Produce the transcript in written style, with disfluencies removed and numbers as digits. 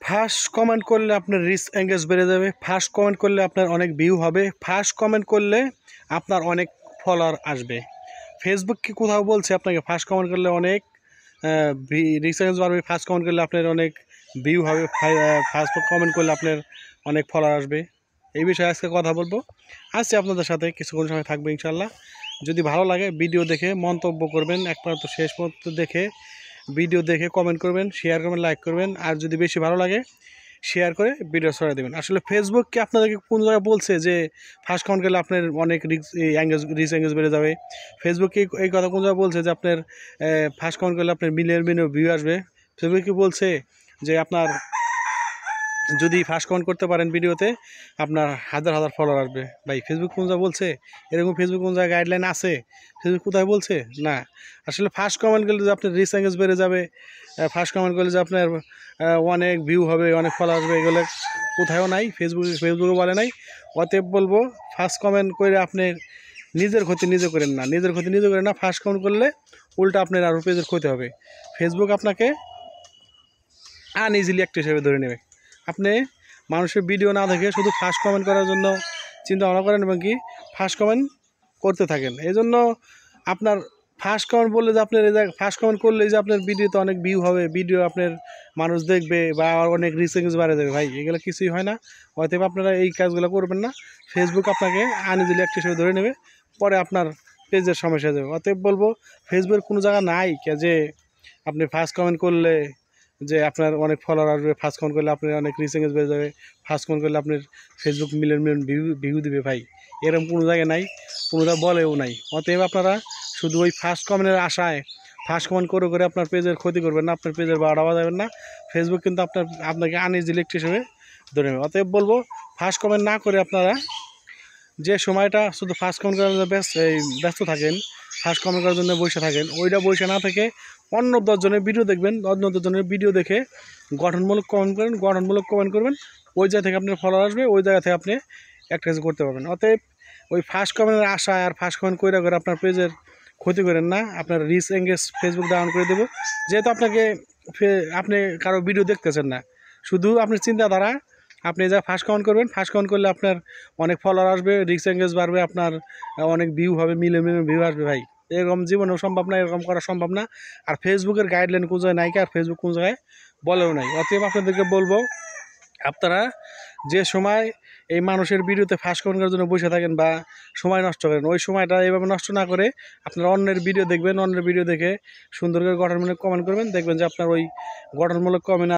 First comment করলে আপনার rich engage বেড়ে যাবে। ফার্স্ট কমেন্ট করলে আপনার অনেক ভিউ হবে। ফার্স্ট কমেন্ট করলে আপনার অনেক ফলোয়ার আসবে। ফেসবুক কি কোথাও বলছে আপনাকে ফার্স্ট কমেন্ট করলে অনেক রিচ এঙ্গেজ বাড়বে? ফার্স্ট কমেন্ট করলে আপনার অনেক ভিউ হবে। ফার্স্ট কমেন্ট করলে আপনার অনেক ফলোয়ার আসবে। এই বিষয়ে আজকে কথা বলবো। আজকে আপনাদের সাথে কিছুক্ষণ সময় থাকবে ইনশাল্লাহ। যদি ভালো লাগে ভিডিও দেখে মন্তব্য করবেন, একবার তো শেষ পর্যন্ত দেখে ভিডিও দেখে কমেন্ট করবেন, শেয়ার করবেন, লাইক করবেন। আর যদি বেশি ভালো লাগে শেয়ার করে ভিডিও ছড়িয়ে দেবেন। আসলে ফেসবুক কি আপনাদেরকে কোন জায়গায় বলছে যে ফার্স্ট কমেন্ট করলে আপনার অনেক রিচ এঙ্গেজ বেড়ে যাবে? ফেসবুক কি এই কথা কোন জায়গায় বলছে যে আপনার ফার্স্ট কমেন্ট করলে আপনার মিলিয়ন ভিউ আসবে? ফেসবুক কি বলছে যে আপনার যদি ফার্স্ট কমেন্ট করতে পারেন ভিডিওতে আপনার হাজার ফলোয়ার আসবে? ভাই ফেসবুক কোন জায়গায় বলছে? এরকম ফেসবুক কোন জায়গায় গাইডলাইন আছে? ফেসবুক কোথায় বলছে? না। আসলে ফার্স্ট কমেন্ট করলে যে আপনার রিচ এঙ্গেজ বেড়ে যাবে, ফার্স্ট কমেন্ট করলে যে আপনার অনেক ভিউ হবে, অনেক ফলোয়ার আসবে, এগুলো কোথাও নাই। ফেসবুকে বলে নাই। অতএব বলবো ফার্স্ট কমেন্ট করে আপনি নিজের ক্ষতি নিজে করেন না, নিজের ক্ষতি নিজে করেন না। ফার্স্ট কমেন্ট করলে উল্টা আপনার আরও পেজের ক্ষতি হবে। ফেসবুক আপনাকে আনইজিলি একটা হিসেবে ধরে নেবে। আপনি মানুষের ভিডিও না দেখে শুধু ফার্স্ট কমেন্ট করার জন্য চিন্তা ভাবনা করেন এবং কি ফার্স্ট কমেন্ট করতে থাকেন। এই জন্য আপনার ফার্স্ট কমেন্ট বললে যে আপনার ফার্স্ট কমেন্ট করলে যে আপনার ভিডিওতে অনেক ভিউ হবে, ভিডিও আপনার মানুষ দেখবে বা অনেক রিচ এঙ্গেজ বাড়ে যাবে, ভাই এগুলো কিছুই হয় না। হয়তো আপনারা এই কাজগুলো করবেন না। ফেসবুক আপনাকে আনইজিলি একটা হিসেবে ধরে নেবে, পরে আপনার পেজের সমস্যা হয়ে যাবে। অতএব বলবো ফেসবুকের কোনো জায়গা নাই যে আপনি ফার্স্ট কমেন্ট করলে যে আপনার অনেক ফলোয়ার আসবে, ফার্স্ট কমেন্ট করলে আপনার অনেক রিচ এঙ্গেজ বেড়ে যাবে, ফার্স্ট কমেন্ট করলে আপনার ফেসবুক মিলিয়ন ভিউ দিবে। ভাই এরকম কোনো জায়গায় নাই, কোনো জায়গায় বলেও নাই। অতএব আপনারা শুধু ওই ফার্স্ট কমেন্টের আশায় ফার্স্ট কমেন্ট করে আপনার পেজের ক্ষতি করবেন না, আপনার পেজের বাড়াওয়া যাবেন না। ফেসবুক কিন্তু আপনাকে আনইজিলি হিসেবে ধরে নেবে। অতএব বলবো ফার্স্ট কমেন্ট না করে আপনারা যে সময়টা শুধু ফার্স্ট কমেন্ট করার জন্য ব্যস্ত থাকেন, ফার্স্ট কমেন্ট করার জন্য বসে থাকেন, ওইটা বসে না থেকে অন্য 10 জনের ভিডিও দেখবেন, অন্য 10 জনের ভিডিও দেখে গঠনমূলক কমেন্ট করবেন। ওই জায়গা থেকে আপনার ফলোয়ার আসবে, ওই জায়গা থেকে আপনি একটা কিছু করতে পারবেন। অতএব ওই ফার্স্ট কমেন্টের আশায় আর ফার্স্ট কমেন্ট করে আপনার পেজের ক্ষতি করেন না। আপনার রিচ এঙ্গেজ ফেসবুক ডাউন করে দেবো। যেহেতু আপনি কারো ভিডিও দেখতেছেন না, শুধু আপনার চিন্তাধারা আপনি যা ফার্স্ট কমেন্ট করবেন, ফার্স্ট কমেন্ট করলে আপনার অনেক ফলোয়ার আসবে, রিচ এঙ্গেজ বাড়বে, আপনার অনেক ভিউ হবে, মিলিয়ন ভিউ আসবে। ভাই এরকম জীবনেও সম্ভব না, এরকম করা সম্ভব না। আর ফেসবুকের গাইডলাইন কোন জায়গায় নাই, আর ফেসবুক কোন জায়গায় বলেও নাই। অতএব আপনাদেরকে বলবো আপনারা যে সময় এই মানুষের ভিডিওতে ফার্স্ট কমেন্ট করার জন্য বসে থাকেন বা সময় নষ্ট করেন, ওই সময়টা এইভাবে নষ্ট না করে আপনারা অন্যের ভিডিও দেখবেন, অন্যের ভিডিও দেখে সুন্দর করে গঠনমূলক কমেন্ট করবেন। দেখবেন যে আপনার ওই গঠনমূলক কমেন্ট